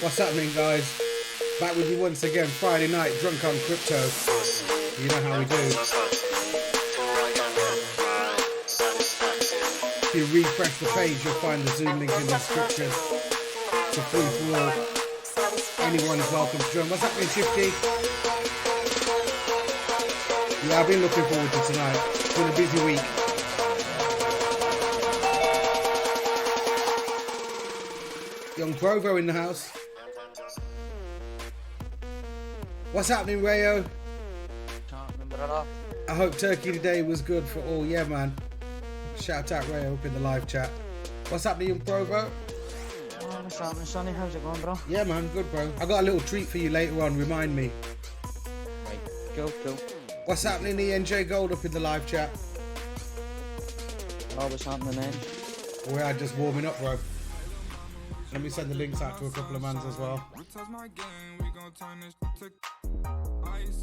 What's happening, guys? Back with you once again, Friday night, drunk on crypto. You know how we do. If you refresh the page, you'll find the Zoom link in the description. It's a free for all. Anyone is welcome to join. What's happening, Shifty? Yeah, I've been looking forward to tonight. It's been a busy week. Young Provo in the house. What's happening, Rayo? Can't remember it all. I hope Turkey today was good for all. Yeah, man. Shout out Rayo up in the live chat. What's happening, Young Provo? What's happening, Sonny? How's it going, bro? Yeah, man. Good, bro. I got a little treat for you later on. Remind me. Right, cool. What's happening, ENJ Gold up in the live chat? What's happening, man? We are just warming up, bro. Let me send the links out to a couple of mans as well.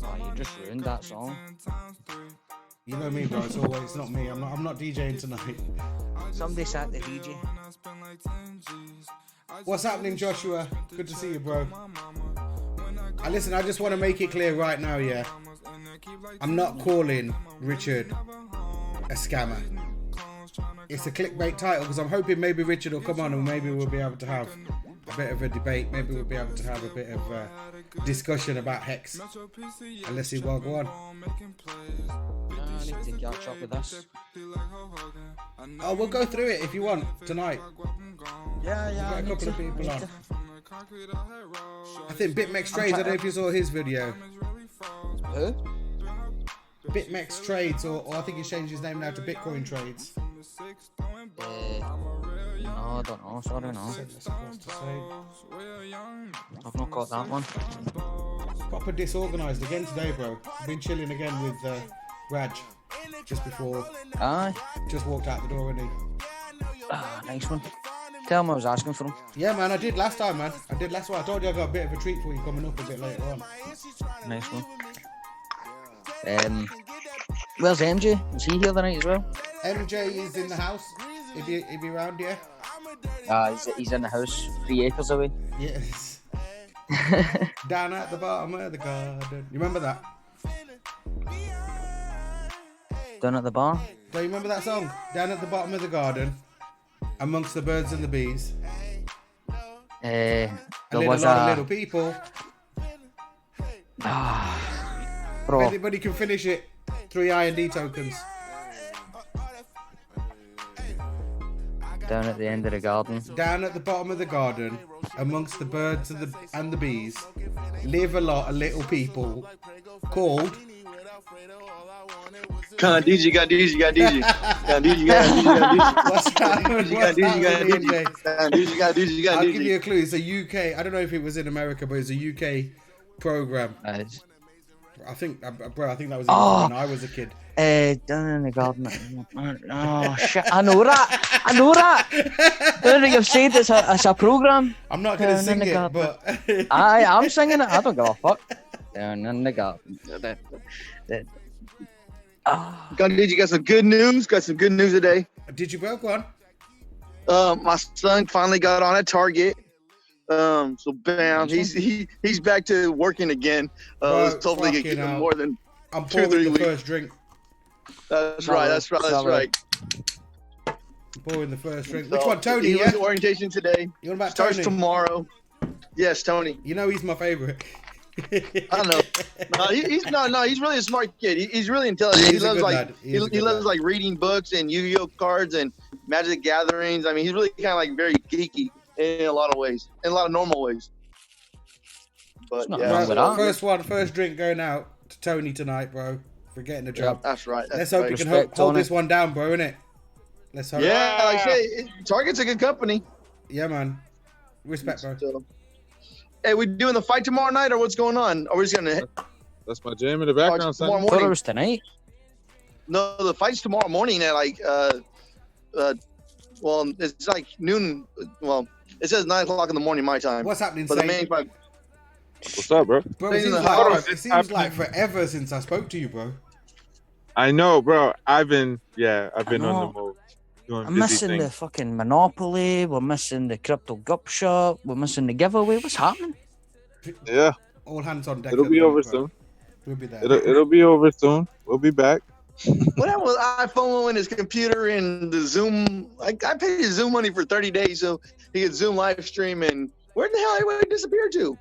Oh, you just ruined that song. You know me, bro. It's not me. I'm not DJing tonight. Somebody sat the DJ. What's happening, Joshua? Good to see you, bro. Listen, I just want to make it clear right now, yeah. I'm not calling Richard a scammer. It's a clickbait title because I'm hoping maybe Richard will come on and maybe we'll be able to have a bit of a debate. Maybe we'll be able to have a bit of discussion about HEX. And let's see what go on. I need to catch up with us. Oh, we'll go through it if you want tonight. Yeah. We've got a couple of people on. I think BitMEX Trades, I don't know if you saw his video. Who? BitMEX Trades, or I think he's changed his name now to Bitcoin Trades. No, I don't know. Sorry, no. I've not got that one. Proper disorganised again today, bro. I've been chilling again with Raj just before. Aye. Just walked out the door, and he. Nice one. Tell him I was asking for him. Yeah, man, I did last time, man. I told you I got a bit of a treat for you coming up a bit later on. Nice one. Where's MJ? Is he here tonight as well? MJ is in the house. If you around, yeah. He's in the house 3 acres away. Yes. Down at the bottom of the garden. You remember that? Down at the bar? Do you remember that song? Down at the bottom of the garden, amongst the birds and the bees. There was was a lot of little people. Bro. If anybody can finish it, 3 I&D tokens. Down at the end of the garden. Down at the bottom of the garden, amongst the birds and the bees, live a lot of little people called. Come on, DJ, got DJ. What's happening? I'll give you a clue. It's a UK. I don't know if it was in America, but it's a UK program. Nice. I think that was when I was a kid. Down in the garden. Oh shit! I know that. You've said it's a program. I'm not gonna sing it, but I'm singing it. I don't give a fuck. Down in the garden. DJ, got some good news. Got some good news today. Did you bro? Go on. My son finally got on at Target. So bam, he's back to working again. Hopefully he can give him more than I'm 2 or 3 the weeks. first drink. That's right. Pouring the first drink. So, Which one, Tony? He Yeah. was orientation today. You want about Starts Tony? tomorrow. Yes, Tony. You know he's my favorite. I know. He's really a smart kid. He's really intelligent. He loves like reading books and Yu-Gi-Oh cards and Magic Gatherings. I mean, he's really kind of like very geeky in a lot of ways, in a lot of normal ways. But yeah, first drink going out to Tony tonight, bro. For getting the job. Yep, that's right. Let's hope we can hold this one down, bro, innit? Let's hope. Yeah, like I say, Target's a good company. Yeah, man. Respect, bro. So, hey, we doing the fight tomorrow night, or what's going on? Are we just gonna? That's my jam in the background. Tomorrow I thought it morning. was tonight. No, the fight's tomorrow morning at like well, it's like noon. Well, it says 9 o'clock in the morning my time. What's happening, But the main fight. What's up, bro? Bro, Stay in the it seems like forever since I spoke to you, bro. I know, bro. I've been on the move. Doing I'm busy missing the things. fucking Monopoly. We're missing the Crypto Gup Shop. We're missing the giveaway. What's happening? Yeah, All hands on deck. it'll at the be over minute, bro. soon. We'll be there. It'll be over soon. We'll be back. What happened with iPhone and his computer and the Zoom? I paid his Zoom money for 30 days so he could Zoom live stream. And where the hell everybody disappeared to?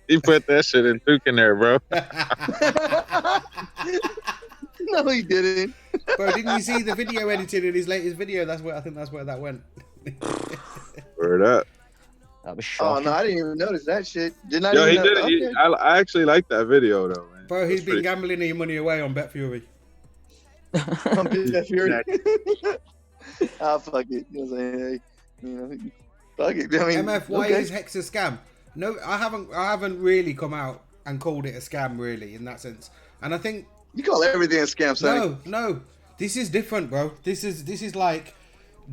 He put that shit in Duke in there, bro. No, he didn't. Bro, didn't you see the video edited in his latest video? I think that's where that went. Word up. That was Oh shocking. no, I didn't even notice that shit. Did not Yo, even he know. did it. Okay. I actually like that video though, man. Bro, he's It's been pretty- gambling your money away on Bet Fury. I'm Jeff Fury. Ah, fuck it. You know what I'm saying? Hey, you know, fuck it. I mean, MF, why okay. is Hex a scam? No, I haven't really come out and called it a scam, really, in that sense. And I think You call everything a scam, son. no, this is different, bro. This is like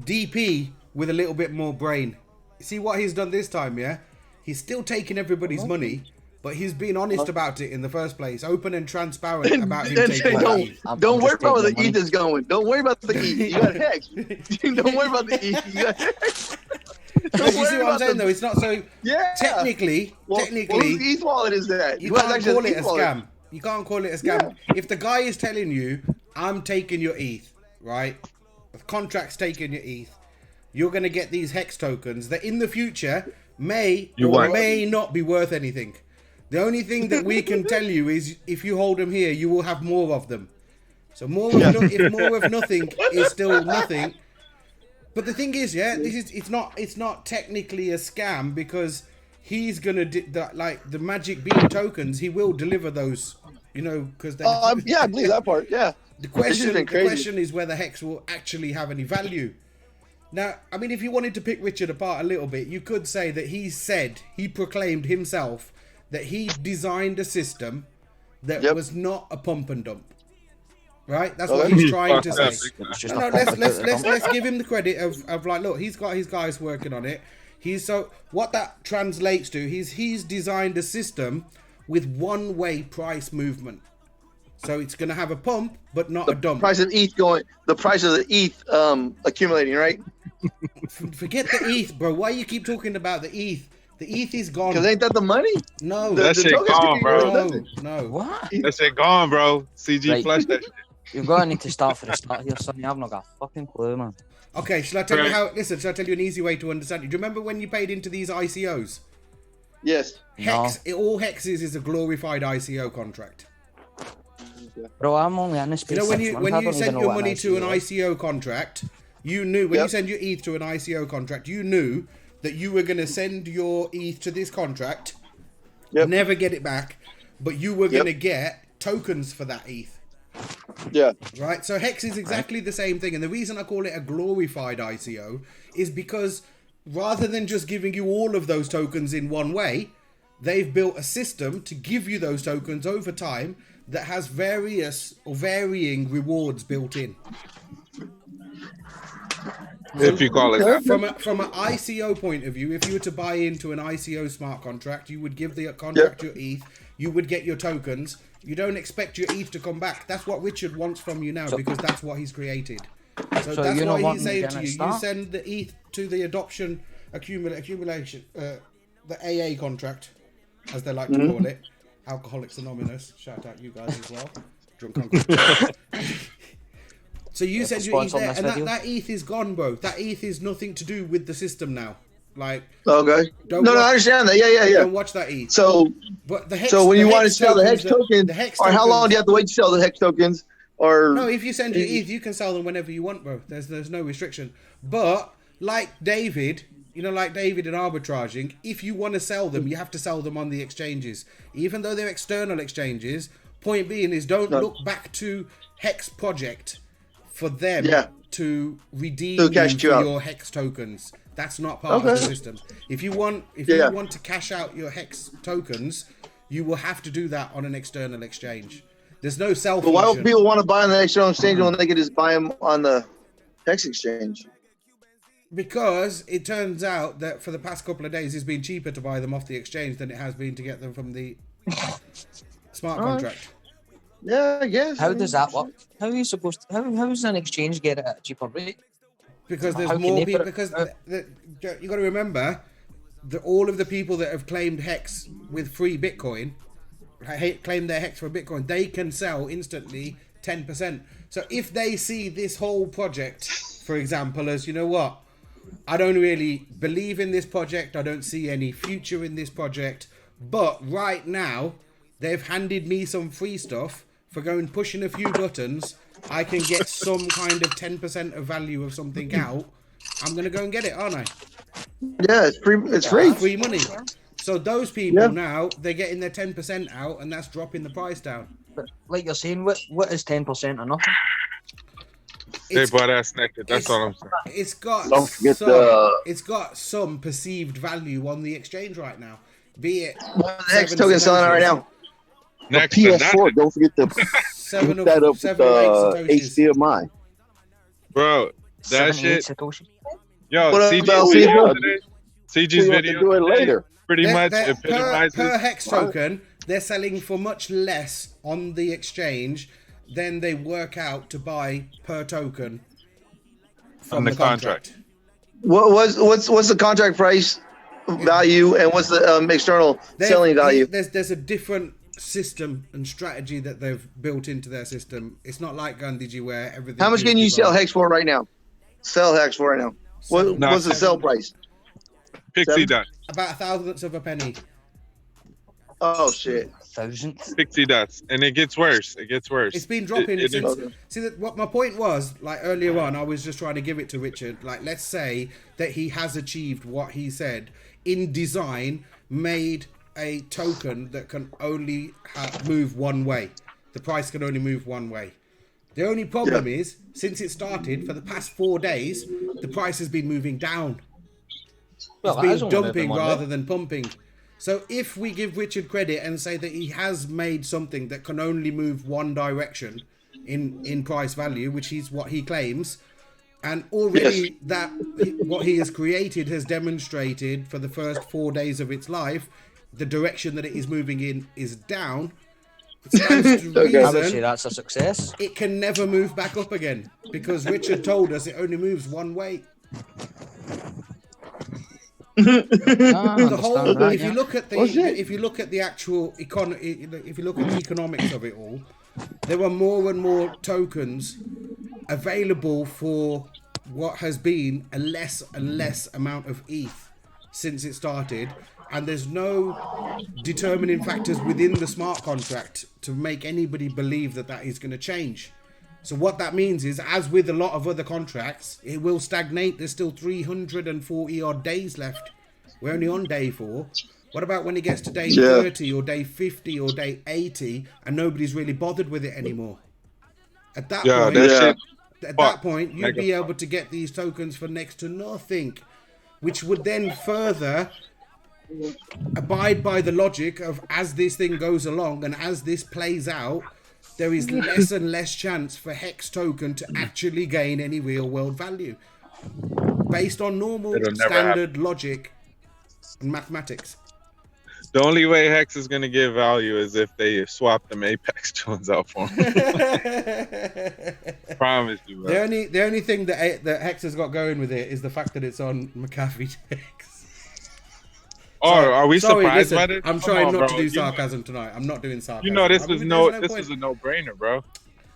DP with a little bit more brain. See what he's done this time, yeah? He's still taking everybody's money, but he's been honest about it in the first place, open and transparent about him taking money. Don't worry about where the taking ETH is going. Don't worry about the ETH. You got Hex. Don't worry about the ETH. You got Hex. But you see what I'm saying, though? It's not so... Yeah. Technically, Whose ETH wallet is that? you Who has can't access call to it a ETH wallet? scam. You can't call it a scam. If the guy is telling you, I'm taking your ETH, right? The contract's taking your ETH. You're going to get these HEX tokens that in the future may or may not be worth anything. The only thing that we can tell you is if you hold them here, you will have more of them. So if more of nothing is still nothing. But the thing is, yeah, it's not technically a scam because he's gonna like the magic bean tokens. He will deliver those, you know, because Yeah, I believe that part. Yeah. the This has been crazy. question is whether Hex will actually have any value. Now, I mean, if you wanted to pick Richard apart a little bit, you could say that he proclaimed himself that he designed a system that was not a pump and dump. Right? That's what he's trying to say. It's just No, a pump let's give him the credit of like, look, he's got his guys working on it. What that translates to, he's designed a system with one-way price movement. So it's going to have a pump, but not a dump. The price of ETH accumulating, right? Forget the ETH, bro. Why you keep talking about the ETH? The ETH is gone. Because ain't that the money? No. That shit tokens gone, can be bro. worth No. What? That shit gone, bro. CG Right. flush that shit. You're going to need to start for the start here, son. I've not got a fucking clue, man. Okay, shall I tell you shall I tell you an easy way to understand it? Do you remember when you paid into these ICOs? Yes. Hex, all Hex is a glorified ICO contract. Bro, I'm only in this space. You know, when 6 you months, I don't send even know your what money to an is. ICO contract, you knew when you send your ETH to an ICO contract, you knew that you were going to send your ETH to this contract, never get it back, but you were going to get tokens for that ETH. Yeah. Right? So Hex is exactly the same thing. And the reason I call it a glorified ICO is because rather than just giving you all of those tokens in one way, they've built a system to give you those tokens over time that has various or varying rewards built in. If you call it that. From an ICO point of view, if you were to buy into an ICO smart contract, you would give the contract your ETH, you would get your tokens. You don't expect your ETH to come back. That's what Richard wants from you now because that's what he's created. So that's you know why what he's saying to you, start? you send the ETH to the adoption accumulation, the AA contract, as they like to call it. Alcoholics Anonymous. Shout out you guys as well. Drunk Uncle. So you send your ETH there, and that ETH is gone, bro. That ETH is nothing to do with the system now. Like, okay. I understand that. Yeah. Don't watch that ETH. So, but the Hex, so when you want to Hex sell the Hex tokens, tokens, or how long do you have to wait to sell the Hex tokens? Or no, if you send your ETH, you can sell them whenever you want, bro. There's no restriction. But like David, you know, like David in arbitraging, if you want to sell them, you have to sell them on the exchanges, even though they're external exchanges. Point being is, don't look back to Hex project for them to redeem you for your Hex tokens. That's not part of the system. If you want to cash out your Hex tokens, you will have to do that on an external exchange. There's no self. But why would people want to buy on the external exchange when they could just buy them on the Hex exchange? Because it turns out that for the past couple of days, it's been cheaper to buy them off the exchange than it has been to get them from the smart contract. Yeah, I guess. How does that work? How are you supposed to? How does an exchange get it at a cheaper rate? Because there's How can more they people. put it Because out? you got to remember that all of the people that have claimed HEX with free Bitcoin, claim their HEX for Bitcoin, they can sell instantly 10%. So if they see this whole project, for example, as, you know what, I don't really believe in this project, I don't see any future in this project, but right now they've handed me some free stuff for going pushing a few buttons, I can get some kind of 10% of value of something out, I'm gonna go and get it, aren't I? Yeah, it's free. It's free. Free money. So those people now, they're getting their 10% out, and that's dropping the price down. But like you're saying, what is 10% or nothing? They butt ass naked. That's all I'm saying. It's got Don't forget it's got some perceived value on the exchange right now. Be it What the heck's token selling out right now? Next to PS4. nothing. Don't forget to seven hook that up with 7 or 8 satoshis. HDMI. Bro, that 78 shit. Satoshi. Yo, What CG's about video FIFA? today. So CG's you have to video do it today later. pretty much Per epitomizes. HEX token, they're selling for much less on the exchange than they work out to buy per token from On the the contract. What's the contract price value and what's the external selling value? There's a different system and strategy that they've built into their system. It's not like Gandhiji where everything. How much is can you sell divided. HEX for right now? Sell HEX for right now. What's the sell price? Pixie Seven? dust. About a thousandth of a penny. Oh shit! Thousandth. Pixie dust. And it gets worse. It gets worse. It's been dropping It since. is. See, that what my point was, like earlier on, I was just trying to give it to Richard. Like, let's say that he has achieved what he said in design, made a token that can only move one way. The price can only move one way. The only problem is, since it started, for the past 4 days, the price has been moving down. Well, It's been dumping rather than pumping. So if we give Richard credit and say that he has made something that can only move one direction in price value, which is what he claims, and already that what he has created has demonstrated for the first 4 days of its life, the direction that it is moving in is down. It stands to I would say reason that's a success. it can never move back up again because Richard told us it only moves one way. The whole, that, if you look at the actual if you look at the economics of it all, there are more and more tokens available for what has been a less and less amount of ETH since it started, and there's no determining factors within the smart contract to make anybody believe that that is going to change. So what that means is, as with a lot of other contracts, it will stagnate. There's still 340 odd days left. We're only on day 4. What about when it gets to day 30 or day 50 or day 80 and nobody's really bothered with it anymore? At that point, you'd be able to get these tokens for next to nothing, which would then further abide by the logic of, as this thing goes along and as this plays out, there is less and less chance for HEX token to actually gain any real world value based on normal standard logic and mathematics. The only way HEX is going to give value is if they swap them Apex Jones out for him. Promise you, bro. The only thing that HEX has got going with it is the fact that it's on McAfee HEX. Are we surprised by this? I'm trying not to do sarcasm tonight. I'm not doing sarcasm. You know, this is a no-brainer, bro.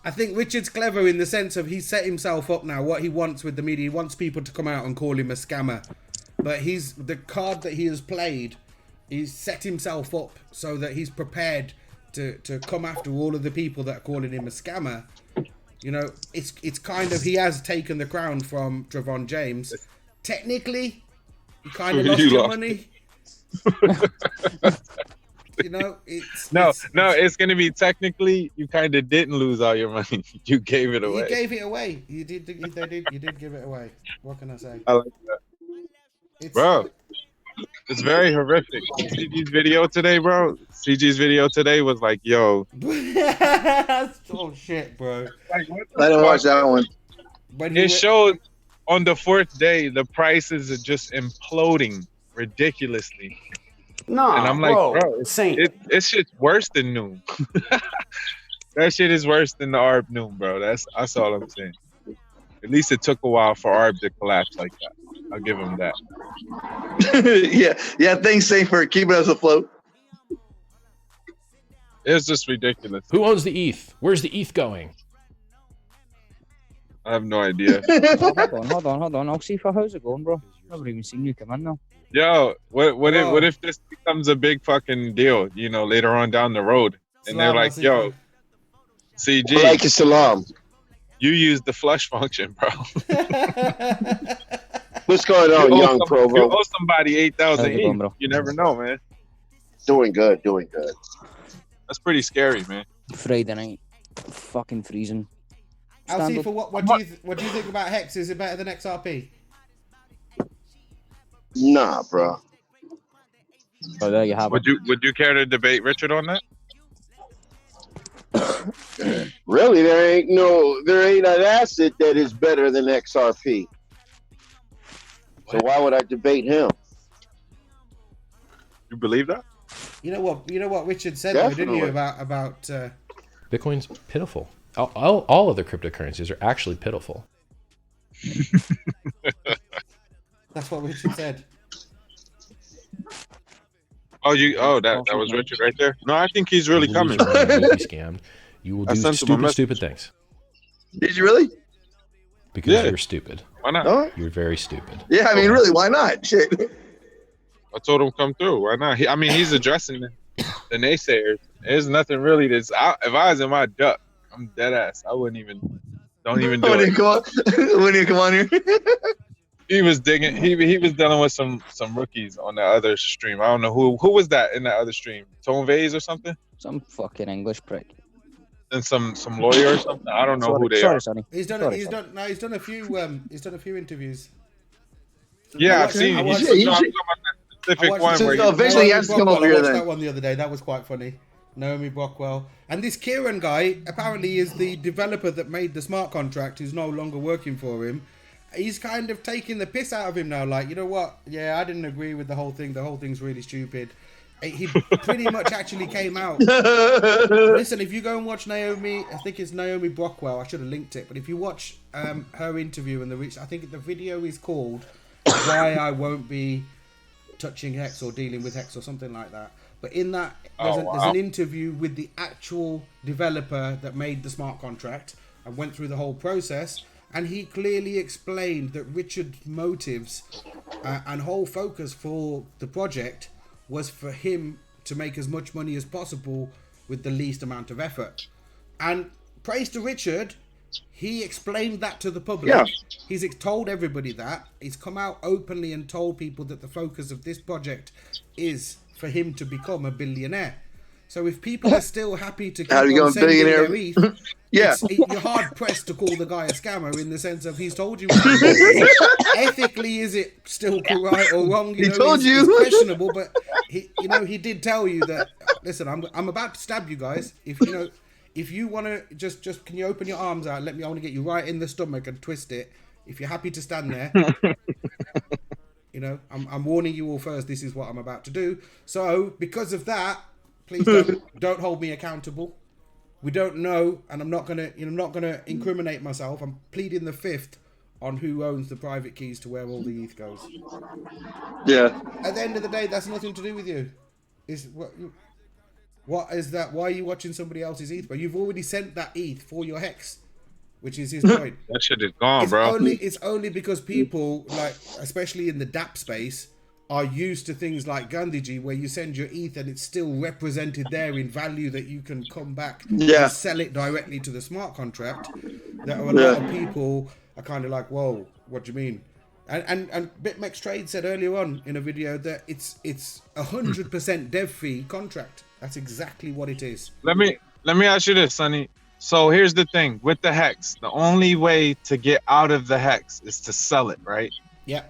I think Richard's clever in the sense of he's set himself up now. What he wants with the media, he wants people to come out and call him a scammer. But the card that he has played, he's set himself up so that he's prepared to come after all of the people that are calling him a scammer. You know, it's kind of, he has taken the crown from Trevon James. Technically, you kind of lost your money. You know, it's going to be technically you kind of didn't lose all your money. You gave it away. You gave it away. You did give it away. What can I say? I like that. Bro, it's very horrific. CG's video today, bro. CG's video today was like, yo. Oh shit, bro. Like, I didn't watch that one. It showed on the 4th day the prices are just imploding ridiculously. No, and I'm like, bro, it's shit's worse than Noon. That shit is worse than the ARB Noon, bro. That's all I'm saying. At least it took a while for ARB to collapse like that. I'll give him that. yeah. Thanks, Saint, for keeping us afloat. It's just ridiculous. Who owns the ETH? Where's the ETH going? I have no idea. Hold on. I'll see if how's it going, bro. I've never even seen you come in now. Yo, what if this becomes a big fucking deal, you know, later on down the road? And they're like, yo, CG, Like salam. you use the flush function, bro. What's going on, young Provo? You owe somebody 8,000 How's it going, bro? You never know, man. Doing good. That's pretty scary, man. Friday night. Fucking freezing. Alcifa, what do you think about HEX? Is it better than XRP? Nah, bro. Oh, there you have it. Would you care to debate Richard on that? Really, there ain't an asset that is better than XRP. So why would I debate him? You believe that? You know what Richard said though, didn't you, about Bitcoin's pitiful. All other cryptocurrencies are actually pitiful. that's what Richard said. That was Richard right there. No, I think he's really coming. You will be scammed. You will do stupid things. Did you really? Because you're stupid. Why not? Oh. You're very stupid. Yeah, I mean, really, why not? Shit. I told him come through. Why not? He's addressing the naysayers. There's nothing really if I was in my duck, I'm dead ass. I wouldn't even. Don't even do it. When you come on here. He was digging. He was dealing with some rookies on the other stream. I don't know who was that in that other stream. Tone Vase or something. Some fucking English prick. And some lawyer or something. I don't know who they are. Sonny. He's done a few interviews. Yeah, I've seen. He's talking about that specific one where eventually he has to come over here. I watched Then that one the other day. That was quite funny. Naomi Brockwell. And this Kieran guy apparently is the developer that made the smart contract who's no longer working for him. He's kind of taking the piss out of him now. Like, you know what? Yeah, I didn't agree with the whole thing. The whole thing's really stupid. He pretty much actually came out. Listen, if you go and watch Naomi, I think it's Naomi Brockwell. I should have linked it. But if you watch her interview and I think the video is called "Why I Won't Be Touching HEX or Dealing with HEX" or something like that. But in that, there's an interview with the actual developer that made the smart contract and went through the whole process. And he clearly explained that Richard's motives and whole focus for the project was for him to make as much money as possible with the least amount of effort. And praise to Richard, he explained that to the public. Yeah. He's told everybody that. He's come out openly and told people that the focus of this project is for him to become a billionaire. So if people are still happy to keep on sending their ETH, you're hard pressed to call the guy a scammer in the sense of he's told you. Ethically, is it still right or wrong? He told you. It's questionable, but he did tell you that. Listen, I'm about to stab you guys. If you want to just can you open your arms out? I want to get you right in the stomach and twist it. If you're happy to stand there. I'm warning you all first. This is what I'm about to do. So because of that, please don't hold me accountable. We don't know, and I'm not gonna incriminate myself. I'm pleading the fifth on who owns the private keys to where all the ETH goes. Yeah. At the end of the day, that's nothing to do with you. What is that? Why are you watching somebody else's ETH? But you've already sent that ETH for your HEX, which is his point. That shit is gone, bro. It's only because people, like, especially in the DApp space, are used to things like Gandhiji, where you send your ETH and it's still represented there in value that you can come back and sell it directly to the smart contract. That a lot of people are kind of like, whoa, what do you mean? And BitMEX Trade said earlier on in a video that it's 100% dev fee contract. That's exactly what it is. Let me ask you this, Sonny. So here's the thing with the HEX. The only way to get out of the HEX is to sell it, right? Yeah.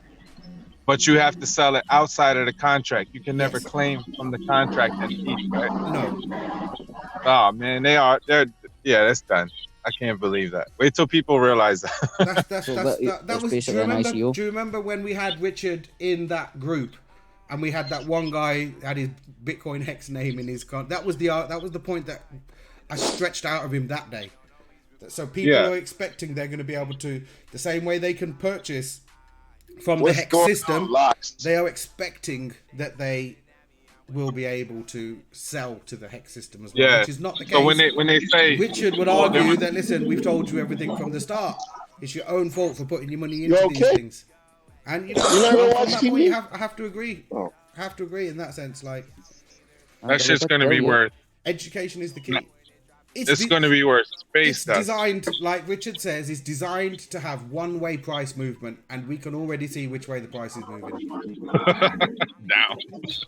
But you have to sell it outside of the contract. You can never claim from the contract any ETH, right? No. Oh man, that's done. I can't believe that. Wait till people realize that. That was basically an ICO. Do you remember when we had Richard in that group, and we had that one guy had his Bitcoin HEX name in his that was the point that I stretched out of him that day. So people Yeah. are expecting they're going to be able to, the same way they can purchase from What's the HEX going system, on, Locks? they are expecting that they will be able to sell to the HEX system as well, Yeah. which is not the case. So when they say Richard would argue that, listen, we've told you everything from the start. It's your own fault for putting your money into these okay? things. And, you know, You never from watch that TV? point, I have to agree. Oh. I have to agree in that sense. Like, that shit's gonna be worth, education is the key. it's gonna be worth space. It's designed, like Richard says, it's designed to have one-way price movement, and we can already see which way the price is moving. Down. It's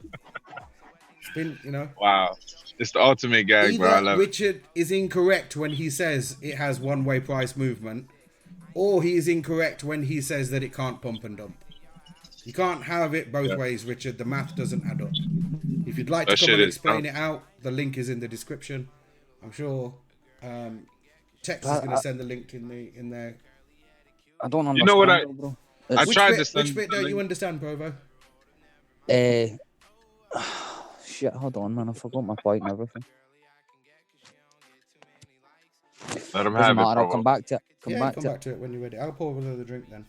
been, you know. Wow. It's the ultimate gag, bro. I Either love it. Richard is incorrect when he says it has one-way price movement, or he is incorrect when he says that it can't pump and dump. You can't have it both ways, Richard. The math doesn't add up. If you'd like to That come shit and is explain dumb. it out, the link is in the description. I'm sure Tex is going to send the link in there. I don't understand. You know what I bro. Which tried to bit, send which bit the don't link. you understand, Provo? Shit, hold on, man. I forgot my point and everything. Let him Doesn't have it, matter. I'll bro. come back to it. Come Yeah, back come to back to it when you're ready. I'll pour another drink then.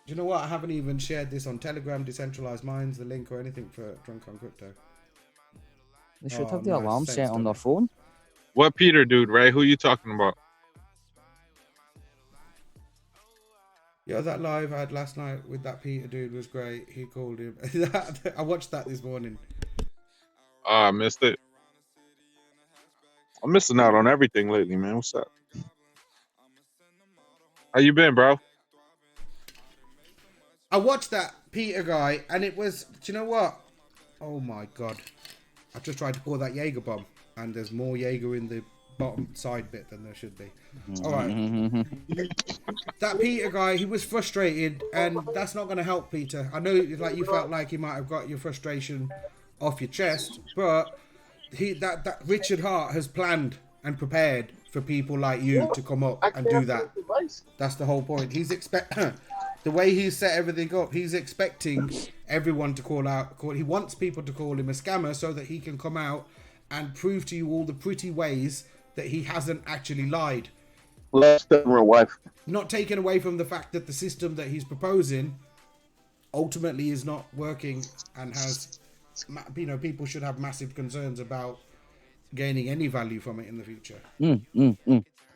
Do you know what? I haven't even shared this on Telegram, Decentralized Minds, the link or anything for Drunk on Crypto. it. They should Oh, have the nice. alarm Thanks, set on Tony. their phone. What Peter dude, right? Who you talking about? Yeah, that live I had last night with that Peter dude was great. He called him. I watched that this morning. Oh, I missed it. I'm missing out on everything lately, man. What's up? How you been, bro? I watched that Peter guy, and it was. Do you know what? Oh my god! I just tried to pour that Jaeger bomb, and there's more Jaeger in the bottom side bit than there should be. All right. That Peter guy, he was frustrated, and that's not going to help Peter. I know, like, you felt like you might have got your frustration off your chest, but that Richard Hart has planned and prepared for people like you to come up and do that. That's the whole point. He's the way he's set everything up, he's expecting everyone to call out. He wants people to call him a scammer so that he can come out and prove to you all the pretty ways that he hasn't actually lied. Last my wife. Not taken away from the fact that the system that he's proposing ultimately is not working and has, you know, people should have massive concerns about gaining any value from it in the future.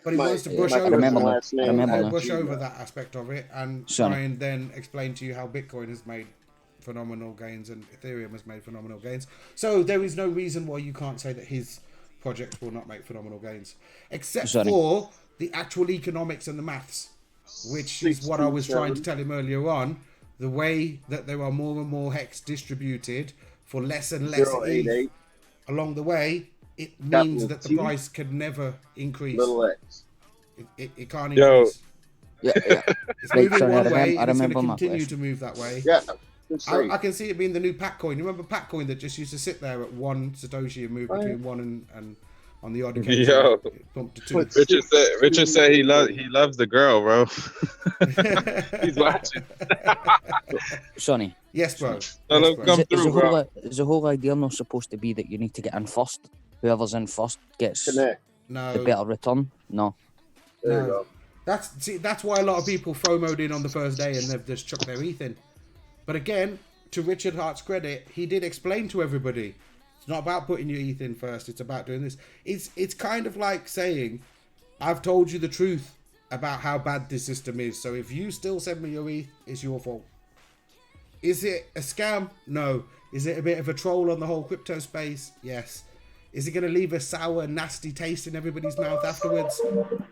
But he wants to brush over that aspect of it and try and then explain to you how Bitcoin has made phenomenal gains and Ethereum has made phenomenal gains. So there is no reason why you can't say that his project will not make phenomenal gains, except for the actual economics and the maths, which is what I was trying to tell him earlier on. The way that there are more and more HEX distributed for less and less ETH along the way, it means that the price can never increase. It can't increase. It's moving one way, and it's going to continue to move that way. Yeah. I can see it being the new Patcoin. You remember Patcoin that just used to sit there at 1 Satoshi and move between 1 and on the odd occasion. Yo. It bumped to 2. Richard said he loves the girl, bro. He's watching. Sonny. Yes, bro. Is the whole idea not supposed to be that you need to get in first? Whoever's in first gets the better return? No. There you go. That's why a lot of people FOMO'd in on the first day and they've just chucked their ETH in. But again, to Richard Hart's credit, he did explain to everybody, it's not about putting your ETH in first, it's about doing this. It's kind of like saying, I've told you the truth about how bad this system is, so if you still send me your ETH, it's your fault. Is it a scam? No. Is it a bit of a troll on the whole crypto space? Yes. Is it going to leave a sour, nasty taste in everybody's mouth afterwards?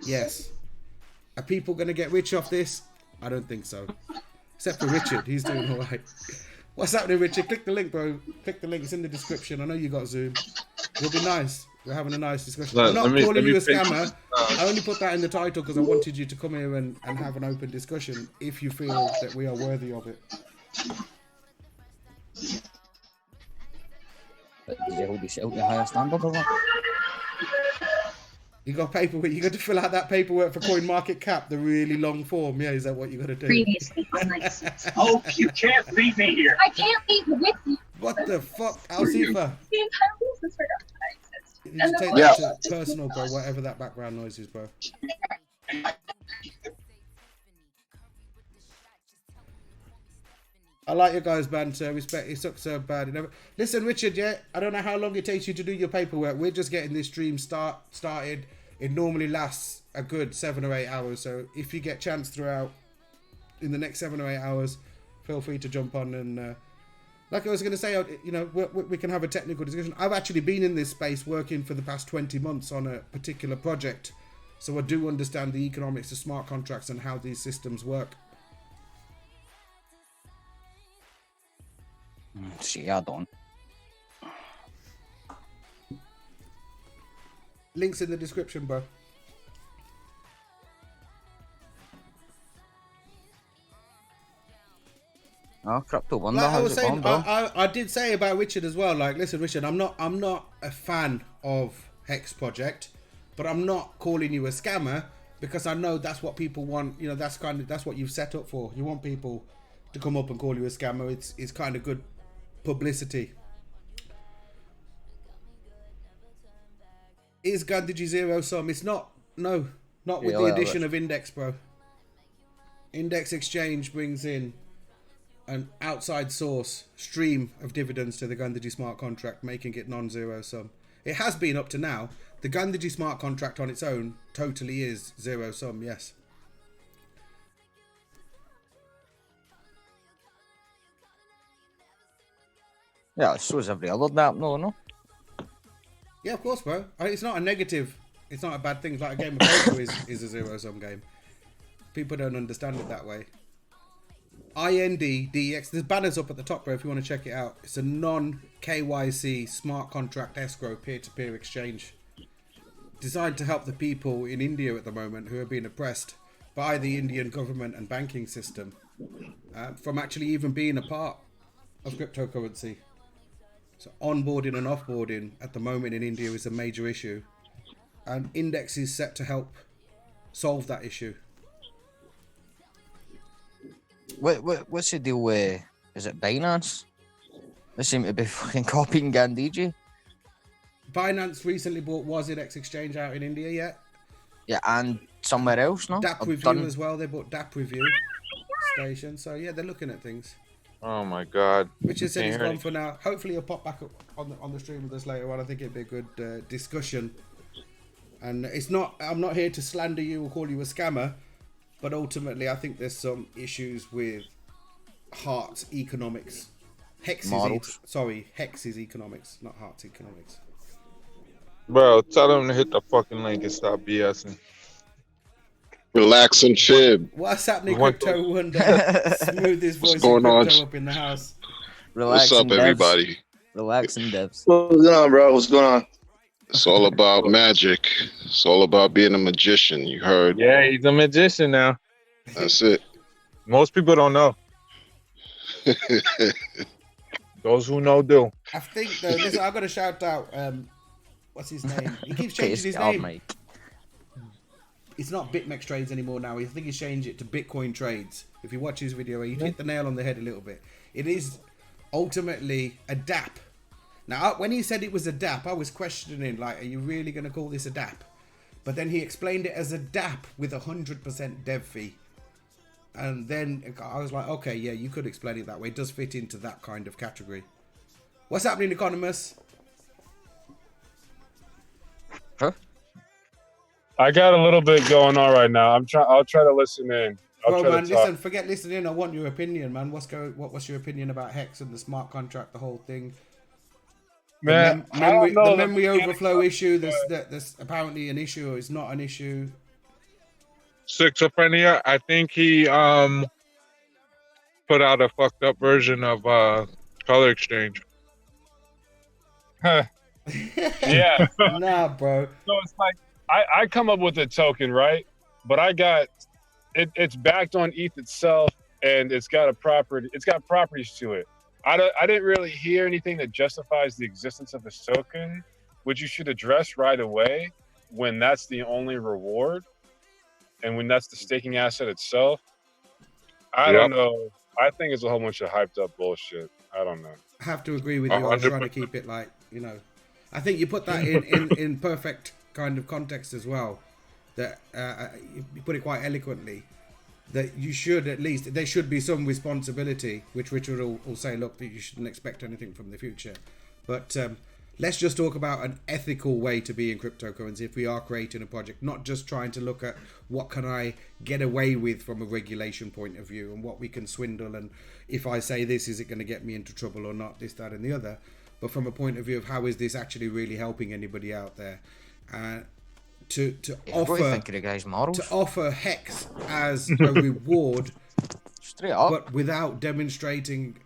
Yes. Are people going to get rich off this? I don't think so. Except for Richard, he's doing all right. What's happening, Richard? Click the link, bro. Click the link. It's in the description. I know you got Zoom. It'll be nice. We're having a nice discussion. I'm not calling you a scammer. I only put that in the title because I wanted you to come here and have an open discussion if you feel that we are worthy of it. Did you hold yourself to a higher standard or what? You got paperwork. You got to fill out that paperwork for CoinMarketCap, the really long form. Yeah, is that what you got to do? Previously on night 6. Oh, you can't leave me here. I can't leave with you. What the fuck, Alcifa? The entire business right need to take that to personal, bro. Whatever that background noise is, bro. I like your guys' banter. Respect. It sucks so bad. Listen, Richard. Yeah, I don't know how long it takes you to do your paperwork. We're just getting this stream started. It normally lasts a good 7 or 8 hours. So if you get chance throughout in the next 7 or 8 hours, feel free to jump on and. Like I was going to say, you know, we can have a technical discussion. I've actually been in this space working for the past 20 months on a particular project. So I do understand the economics of smart contracts and how these systems work. See, I don't. Links in the description, bro. Oh, Crypto Wonder, Like I was how's it saying, going, bro? I did say about Richard as well. Like, listen, Richard, I'm not a fan of HEX project, but I'm not calling you a scammer because I know that's what people want. You know, that's what you've set up for. You want people to come up and call you a scammer. It's kind of good publicity. Is Gandhiji zero sum? It's not. No, not with the addition of Index, bro. Index Exchange brings in an outside source stream of dividends to the Gandhiji smart contract, making it non-zero sum. It has been up to now. The Gandhiji smart contract on its own totally is zero sum, yes. Yeah, so is every other map, no? Yeah, of course, bro. It's not a negative. It's not a bad thing. It's like a game of poker is a zero sum game. People don't understand it that way. INDDEX. There's banners up at the top, bro, if you want to check it out. It's a non-KYC smart contract escrow peer-to-peer exchange designed to help the people in India at the moment who are being oppressed by the Indian government and banking system from actually even being a part of cryptocurrency. So onboarding and offboarding at the moment in India is a major issue, and Index is set to help solve that issue. What's the deal with, is it Binance? They seem to be fucking copying Gandhiji. Binance recently bought WazirX Exchange out in India, yeah? Yeah, and somewhere else, no? DAP Review as well. They bought DAP Review station. So yeah, they're looking at things. Oh my God. Richard said he's gone for now. Hopefully he'll pop back up on the stream with us later on. I think it'd be a good discussion. And it's not. I'm not here to slander you or call you a scammer, but ultimately I think there's some issues with Heart's economics. HEX is economics, not Heart's economics. Bro, tell them to hit the fucking link and stop BSing. Relax and fib. What's happening, Crypto Wonder? Smoothest voice going in on? crypto up in the house. Relax. What's up, everybody? Relax and devs. What's going on, bro? What's going on? It's all about magic. It's all about being a magician. You heard? Yeah, he's a magician now. That's it. Most people don't know. Those who know do. I think though, listen, I've got to shout out. What's his name? He keeps changing his name. Mate. It's not BitMEX Trades anymore now. I think he's changed it to Bitcoin Trades. If you watch his video, he hit the nail on the head a little bit. It is ultimately a DApp. Now, when he said it was a DApp, I was questioning, like, are you really going to call this a DApp? But then he explained it as a DApp with 100% dev fee. And then I was like, okay, yeah, you could explain it that way. It does fit into that kind of category. What's happening, Economist? Huh? I got a little bit going on right now. I'll try to listen in. Bro, man, listen, forget listening. I want your opinion, man. What's your opinion about HEX and the smart contract, the whole thing? Man, the memory overflow issue. There's apparently an issue, or it's not an issue. Schizophrenia. I think he put out a fucked up version of color exchange. Yeah. Nah, bro. So it's like I come up with a token, right? But I got it's backed on ETH itself, and it's got properties to it. I didn't really hear anything that justifies the existence of this token, which you should address right away when that's the only reward and when that's the staking asset itself. I don't know. I think it's a whole bunch of hyped up bullshit. I don't know. I have to agree with you. I was trying to keep it like, you know. I think you put that in perfect kind of context as well. That you put it quite eloquently. That you should at least, there should be some responsibility, which Richard will say, look, that you shouldn't expect anything from the future. But let's just talk about an ethical way to be in cryptocurrency if we are creating a project, not just trying to look at what can I get away with from a regulation point of view and what we can swindle, and if I say this, is it going to get me into trouble or not, this, that and the other, but from a point of view of how is this actually really helping anybody out there. To offer HEX as a reward, straight up, but without demonstrating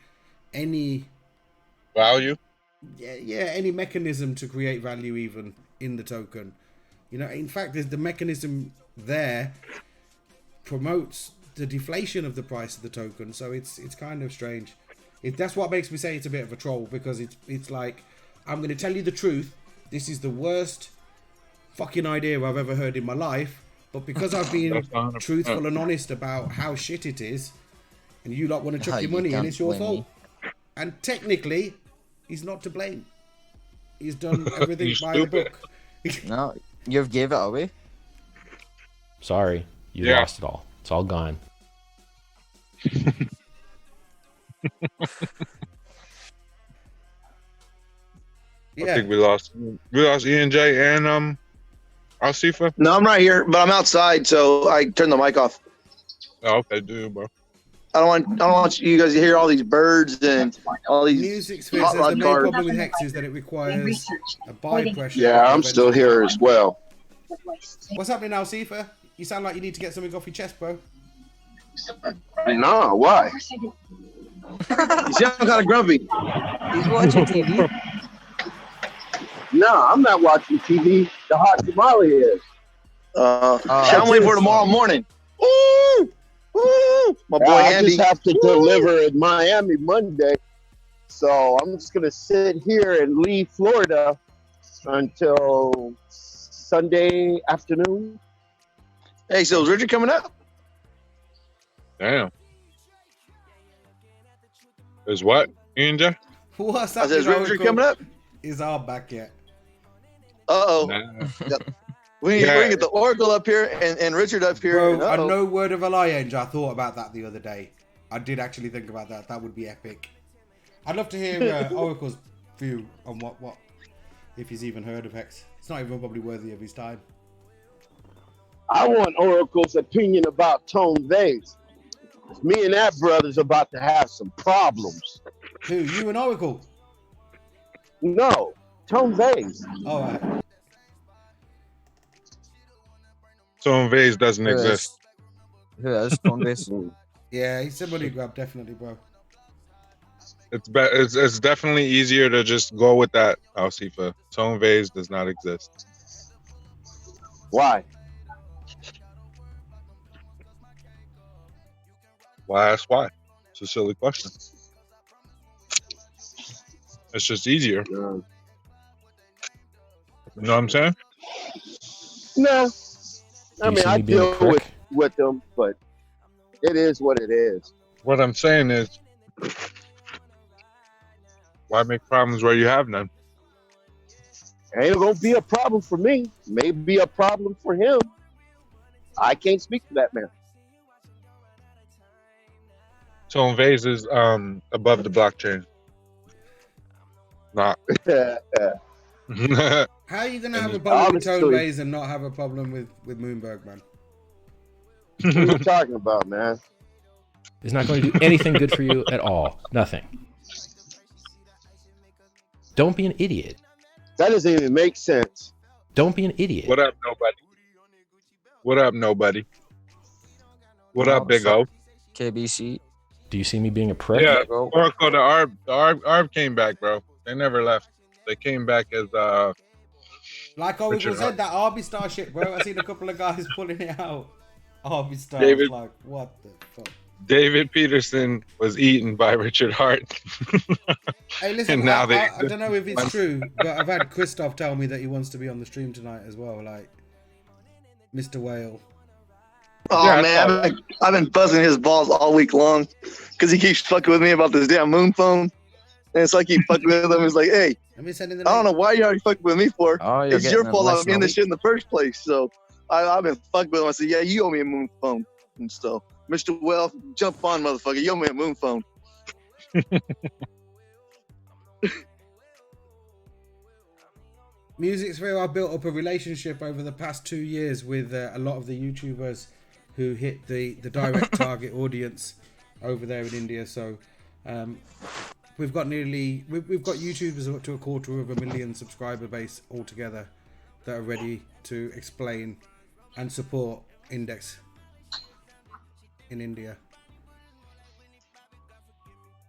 any value. Any mechanism to create value even in the token. In fact, there's the mechanism there promotes the deflation of the price of the token, so it's kind of strange. That's what makes me say it's a bit of a troll, because it's like, I'm going to tell you the truth. This is the worst fucking idea I've ever heard in my life, but because I've been truthful and honest about how shit it is, and you lot want to chuck your money in, it's your fault. And technically, he's not to blame. He's done everything by the book. No, you've gave it away. Sorry, you lost it all. It's all gone. I think we lost E&J and Alcifa. No, I'm right here, but I'm outside, so I turned the mic off. Oh, okay, dude, bro. I don't want you guys to hear all these birds and all these music sphere says the main problem with HEX is that it requires a buy pressure. Yeah, I'm still here as well. What's happening now, Alcifa? You sound like you need to get something off your chest, bro. No, why? You sound kind of grumpy. He's watching TV. No, I'm not watching TV. The hot tamale is. I'm waiting for tomorrow morning. Ooh! Ooh! My boy I Andy. just have to deliver in Miami Monday. So I'm just going to sit here and leave Florida until Sunday afternoon. Hey, so is Richard coming up? Damn. Is what, E&J? What's I up? said, is Richard coming up? Is our back yet? Uh-oh. Nah. We need to get the Oracle up here and Richard up here. Bro, and no word of a lie, Angel. I thought about that the other day. I did actually think about that. That would be epic. I'd love to hear Oracle's view on what if he's even heard of HEX. It's not even probably worthy of his time. I want Oracle's opinion about Tone Vase. Me and that brother's about to have some problems. Who, you and Oracle? No, Tone Vase. All right. Tone Vase doesn't exist. Who is Tone Vase? Yeah, he's somebody grab, definitely, bro. It's definitely easier to just go with that, Alcifa. Tone Vase does not exist. Why? Why ask why? It's a silly question. It's just easier. You know what I'm saying? No. I mean, I deal being a prick? with them, but it is what it is. What I'm saying is, why make problems where you have none? Ain't gonna be a problem for me. Maybe a problem for him. I can't speak for that man. Tone Vase is above the blockchain. Not. How are you going to have a problem with Tone Vase and not have a problem with Moonberg, man? What are you talking about, man? It's not going to do anything good for you at all. Nothing. Don't be an idiot. That doesn't even make sense. Don't be an idiot. What up, nobody? What up, nobody? What up, Big O? KBC. Do you see me being a prick? Yeah, Oracle, the ARB came back, bro. They never left. They came back as like Oracle said, that Arby Star shit, bro. I seen a couple of guys pulling it out. Arby Star, David, like, what the fuck? David Peterson was eaten by Richard Hart. Hey, listen, now I don't know if it's true, but I've had Christoph tell me that he wants to be on the stream tonight as well, like Mr. Whale. Oh, yeah, man, I've been buzzing his balls all week long because he keeps fucking with me about this damn moon phone. And it's like he fucked with him. He's like, hey, Let me send in the I don't link. know why you already fucked with me for. Oh, you're It's getting your a fault I'm lesson in a this week. shit in the first place. So I've been fucked with him. I said, yeah, you owe me a moon phone and stuff. Mr. Well, jump on, motherfucker. You owe me a moon phone. Music Sphere, I built up a relationship over the past 2 years with a lot of the YouTubers who hit the direct target audience over there in India. So we've got YouTubers up to 250,000 subscriber base altogether that are ready to explain and support Index in India.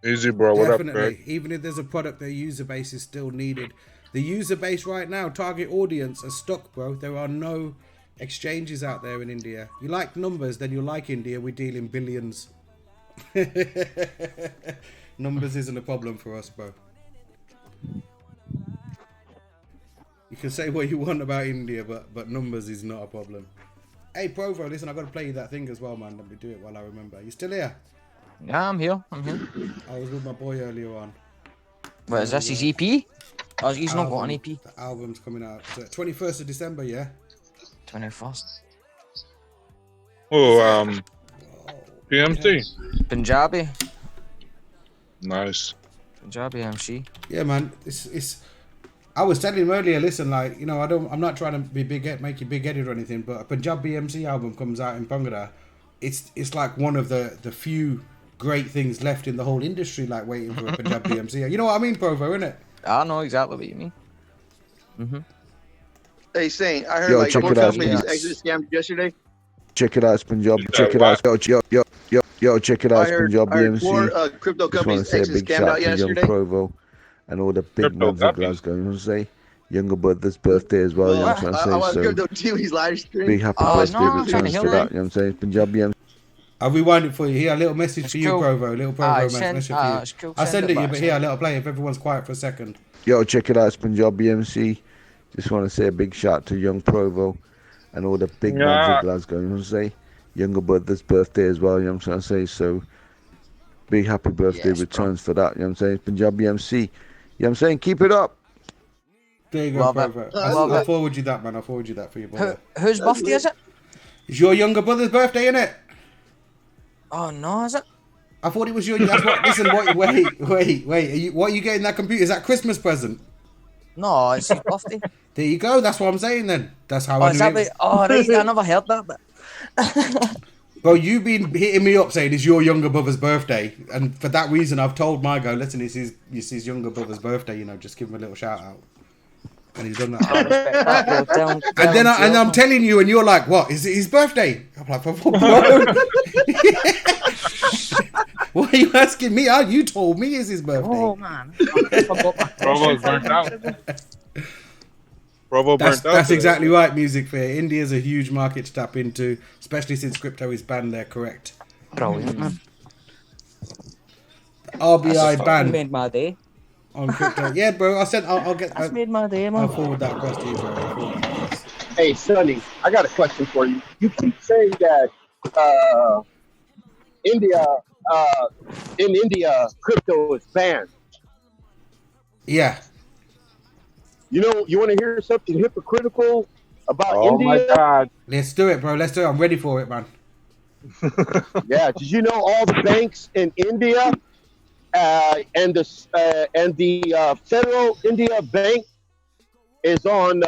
Easy, bro. What up, Definitely. Greg? Even if there's a product, their user base is still needed. The user base right now, target audience, are stuck, bro. There are no exchanges out there in India. You like numbers, then you like India. We deal in billions. Numbers isn't a problem for us, bro. You can say what you want about India, but numbers is not a problem. Hey, Provo, listen, I've got to play you that thing as well, man. Let me do it while I remember. You still here? Yeah, I'm here. I was with my boy earlier on. What is this? His EP? Oh, he's not got an EP. The album's coming out 21st of December, yeah? 21st. Oh, PMT. Punjabi. Nice. Punjabi MC. Yeah, man. It's. I was telling him earlier. Listen, like, you know, I'm not trying to be make you big-headed or anything, but a Punjabi MC album comes out in Bhangra. It's like one of the few great things left in the whole industry, like waiting for a Punjabi MC. You know what I mean, Provo, innit? I know exactly what you mean. Hey, Saint, I heard Yo, like check more it out. companies Yeah. exit scammed yesterday. Check it out, it's Punjabi. Is Check that it out. what? Yo, check it out, I it's heard Punjabi MC. 4 crypto Just want companies to say a exit big scammed shout out to Young yesterday. Provo and all the big Crypto ones in guppies. Glasgow. You know what I'm saying? Younger brother's birthday as well. You know Well, what I'm I trying to was say? crypto So TV's live stream. big happy Oh, birthday no, I'm trying to returns hear for that. that. You know what I'm saying? Punjabi MC. I'll rewind it for you. Here, a little message It's for you, cool. Provo. A little Provo message for you. It's cool. I'll send it you, back, but send here, it. let play if everyone's quiet for a second. Yo, check it out, it's Punjabi MC. Just want to say a big shout to Young Provo and all the big ones Yeah. in Glasgow. You know what I'm saying? Younger brother's birthday as well. You know what I'm trying to say? So big happy birthday Yes, bro. returns for that. You know what I'm saying? Punjabi MC. You know what I'm saying? Keep it up. There you go, Love it. Provo. Love I'll it. forward you that, man. I'll forward you that for your brother. Whose birthday is it? It's your younger brother's birthday, innit? Oh, no, is it? I thought it was your. That's what. Listen, wait. What are you getting that computer? Is that Christmas present? No, it's his birthday. There you go. That's what I'm saying. Then that's how Oh, I is knew that it. right? Oh, right. I never heard that. But Bro, you've been hitting me up saying it's your younger brother's birthday, and for that reason, I've told my guy, listen, it's his younger brother's birthday. You know, just give him a little shout out, and he's done I that. respect that, bro. And then I'm telling you, and you're like, what? Is it his birthday? I'm like, bro. Why are you asking me? You told me it's his birthday. Oh, man. I forgot my Provo's burnt out. Provo burnt out. That's today. exactly right, Music Fair. India's a huge market to tap into, especially since crypto is banned there, correct? Brilliant, man. RBI Fucking ban made my day. on crypto. Yeah, bro, I'll get That's made my day, I'll man. forward that across to you, bro. I'll forward that across. Hey, Sonny, I got a question for you. You keep saying that in India, crypto is banned. Yeah. You know, you want to hear something hypocritical about Oh India? my God. Let's do it, bro. Let's do it. I'm ready for it, man. Yeah. Did you know all the banks in India and the Federal India Bank is on